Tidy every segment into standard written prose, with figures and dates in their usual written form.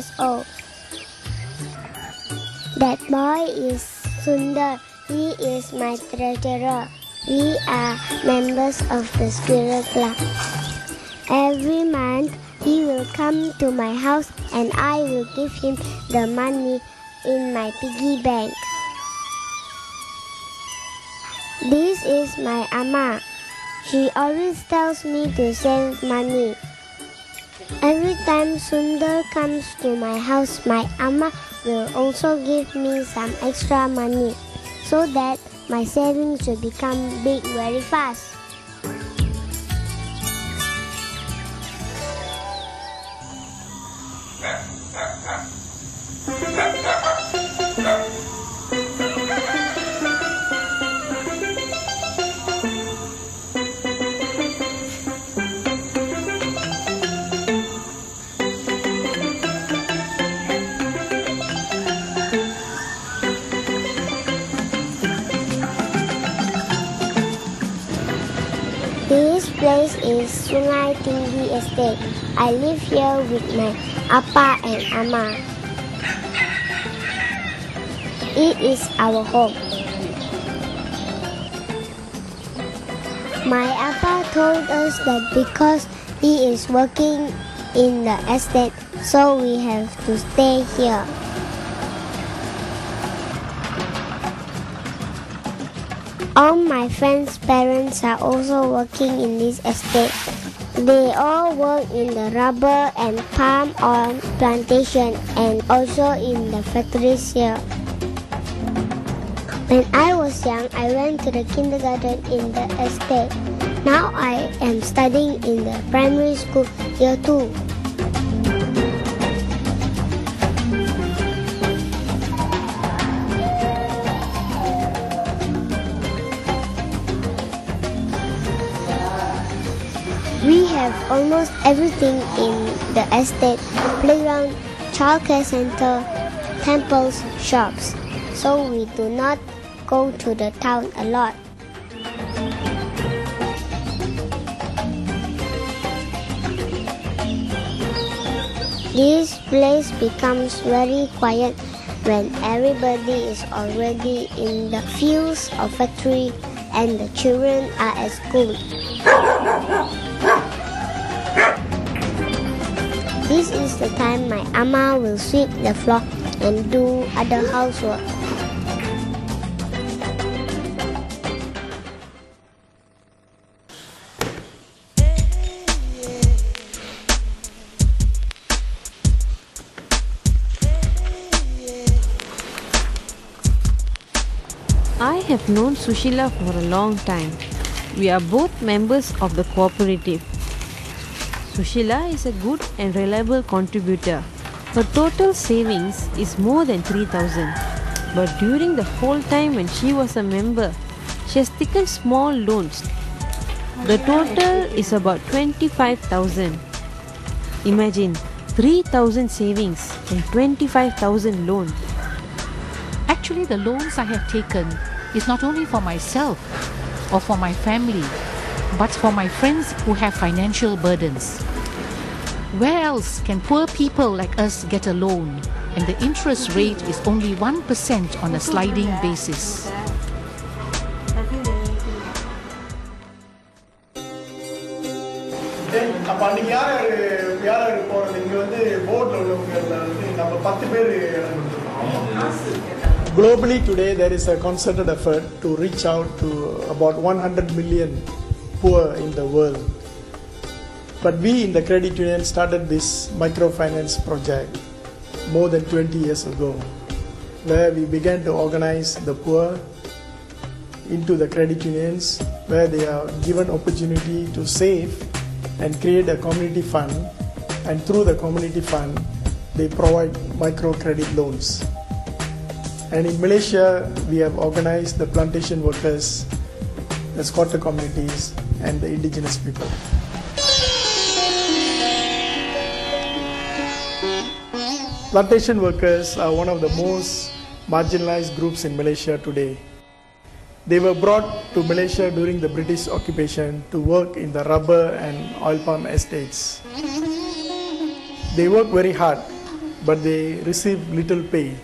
years old. That boy is Sundar. He is my treasurer. We are members of the Squirrel Club. Every month, he will come to my house and I will give him the money in my piggy bank. This is my Amma. She always tells me to save money. Every time Sundar comes to my house, my Amma will also give me some extra money so that my savings will become big very fast. This place is Sungai Tinggi Estate. I live here with my Appa and Amma. It is our home. My Appa told us that because he is working in the estate, so we have to stay here. All my friends' parents are also working in this estate. They all work in the rubber and palm oil plantation and also in the factories here. When I was young, I went to the kindergarten in the estate. Now I am studying in the primary school year 2. We have almost everything in the estate: playground, childcare center, temples, shops. So we do not go to the town a lot. This place becomes very quiet when everybody is already in the fields or factory and the children are at school. This is the time my Amma will sweep the floor and do other housework. I have known Sushila for a long time. We are both members of the cooperative. Sushila is a good and reliable contributor. Her total savings is more than 3,000. But during the whole time when she was a member, she has taken small loans. The total is about 25,000. Imagine 3,000 savings and 25,000 loan. Actually, the loans I have taken is not only for myself or for my family, but for my friends who have financial burdens. Where else can poor people like us get a loan, and the interest rate is only 1% on a sliding basis? Globally today there is a concerted effort to reach out to about 100 million poor in the world. But we in the credit union started this microfinance project more than 20 years ago, where we began to organize the poor into the credit unions, where they are given opportunity to save and create a community fund, and through the community fund they provide microcredit loans. And in Malaysia, we have organized the plantation workers, the squatter communities, and the indigenous people. Plantation workers are one of the most marginalized groups in Malaysia today. They were brought to Malaysia during the British occupation to work in the rubber and oil palm estates. They work very hard but they receive little pay.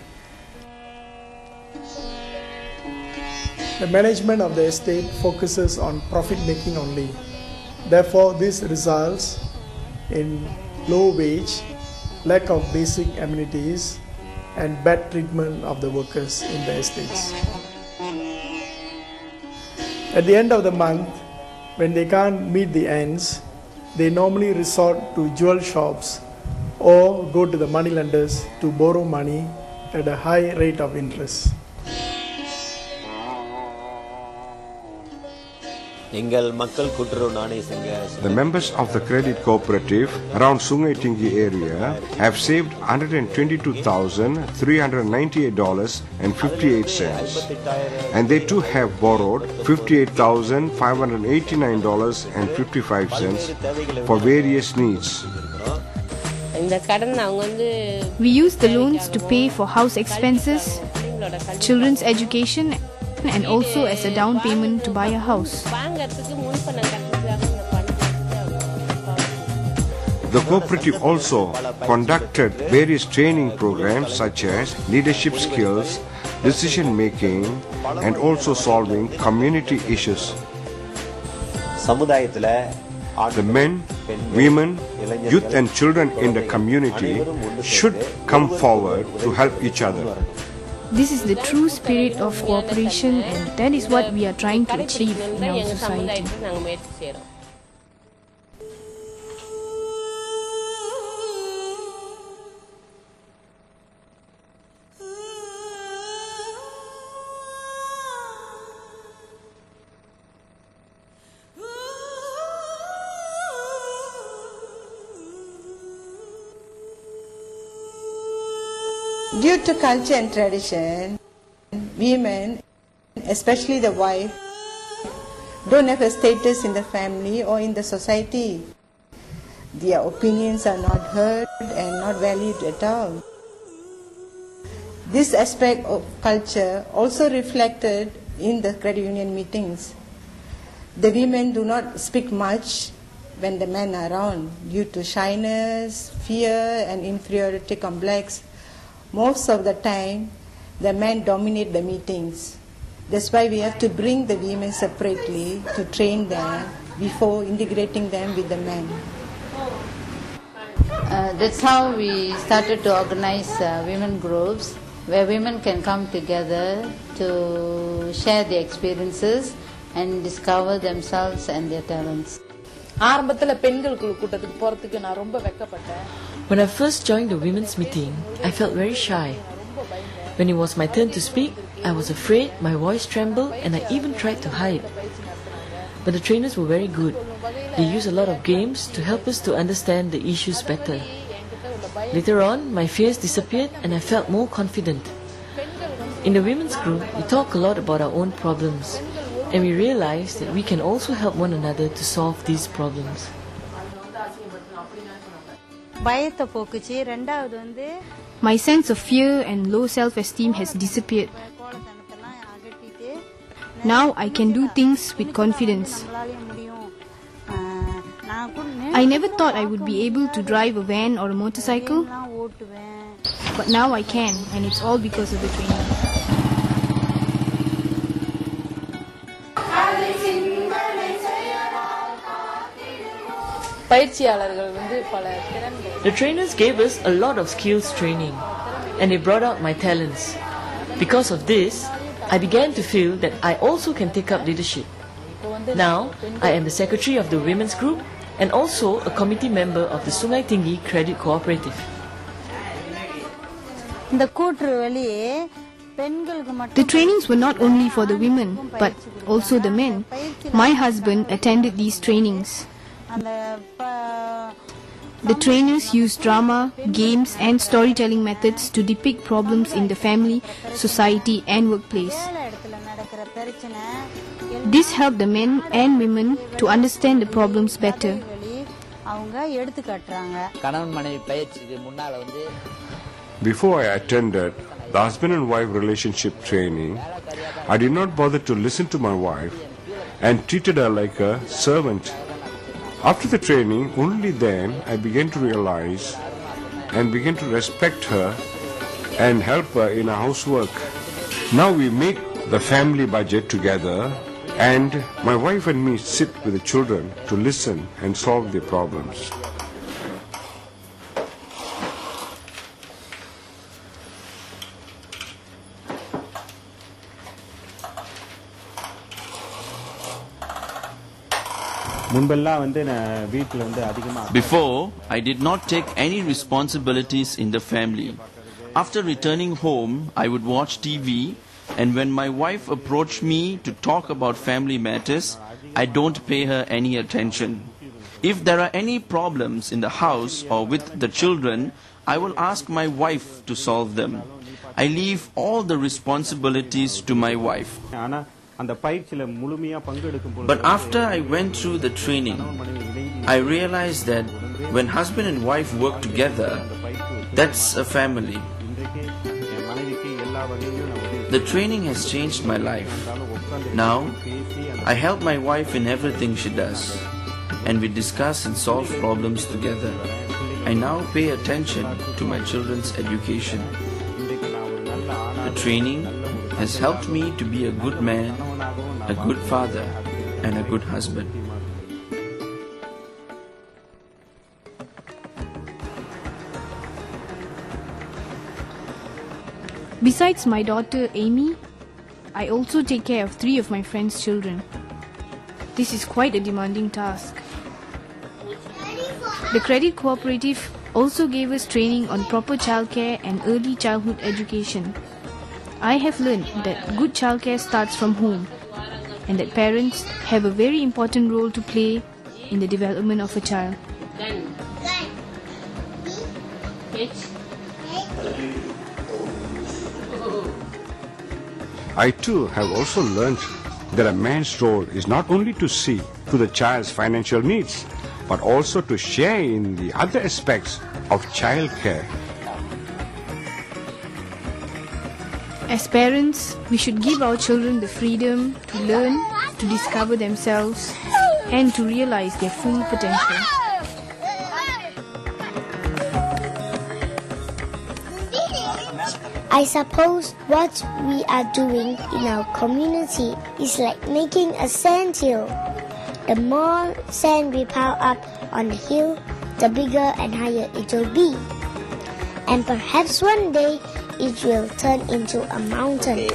The management of the estate focuses on profit making only. Therefore, this results in low wage, lack of basic amenities, and bad treatment of the workers in the estates. At the end of the month, when they can't meet the ends, they normally resort to jewel shops or go to the moneylenders to borrow money at a high rate of interest. The members of the credit cooperative around Sungai Tinggi area have saved $122,398.58, and they too have borrowed $58,589.55 for various needs. We use the loans to pay for house expenses, children's education, and also as a down payment to buy a house. The cooperative also conducted various training programs such as leadership skills, decision making, and also solving community issues. The men, women, youth and children in the community should come forward to help each other. This is the true spirit of cooperation, and that is what we are trying to achieve in our society. Due to culture and tradition, women, especially the wife, don't have a status in the family or in the society. Their opinions are not heard and not valued at all. This aspect of culture also reflected in the credit union meetings. The women do not speak much when the men are around due to shyness, fear and inferiority complex. Most of the time, the men dominate the meetings. That's why we have to bring the women separately to train them before integrating them with the men. That's how we started to organize women groups where women can come together to share their experiences and discover themselves and their talents. When I first joined the women's meeting, I felt very shy. When it was my turn to speak, I was afraid, my voice trembled, and I even tried to hide. But the trainers were very good. They used a lot of games to help us to understand the issues better. Later on, my fears disappeared and I felt more confident. In the women's group, we talk a lot about our own problems, and we realized that we can also help one another to solve these problems. My sense of fear and low self-esteem has disappeared. Now I can do things with confidence. I never thought I would be able to drive a van or a motorcycle, but now I can, and it's all because of the training. The trainers gave us a lot of skills training, and they brought out my talents. Because of this, I began to feel that I also can take up leadership. Now, I am the secretary of the women's group and also a committee member of the Sungai Tinggi Credit Cooperative. The trainings were not only for the women, but also the men. My husband attended these trainings. The trainers used drama, games and storytelling methods to depict problems in the family, society and workplace. This helped the men and women to understand the problems better. Before I attended the husband and wife relationship training, I did not bother to listen to my wife and treated her like a servant. After the training, only then I began to realize and began to respect her and help her in her housework. Now we make the family budget together, and my wife and me sit with the children to listen and solve their problems. Before, I did not take any responsibilities in the family. After returning home, I would watch TV, and when my wife approached me to talk about family matters, I don't pay her any attention. If there are any problems in the house or with the children, I will ask my wife to solve them. I leave all the responsibilities to my wife. But after I went through the training, I realized that when husband and wife work together, that's a family. The training has changed my life. Now, I help my wife in everything she does, and we discuss and solve problems together. I now pay attention to my children's education. The training has helped me to be a good man, a good father, and a good husband. Besides my daughter Amy, I also take care of 3 of my friends' children. This is quite a demanding task. The Credit Cooperative also gave us training on proper childcare and early childhood education. I have learned that good childcare starts from home, and that parents have a very important role to play in the development of a child. I too have also learned that a man's role is not only to see to the child's financial needs, but also to share in the other aspects of childcare. As parents, we should give our children the freedom to learn, to discover themselves, and to realize their full potential. I suppose what we are doing in our community is like making a sand hill. The more sand we pile up on the hill, the bigger and higher it will be. And perhaps one day it will turn into a mountain.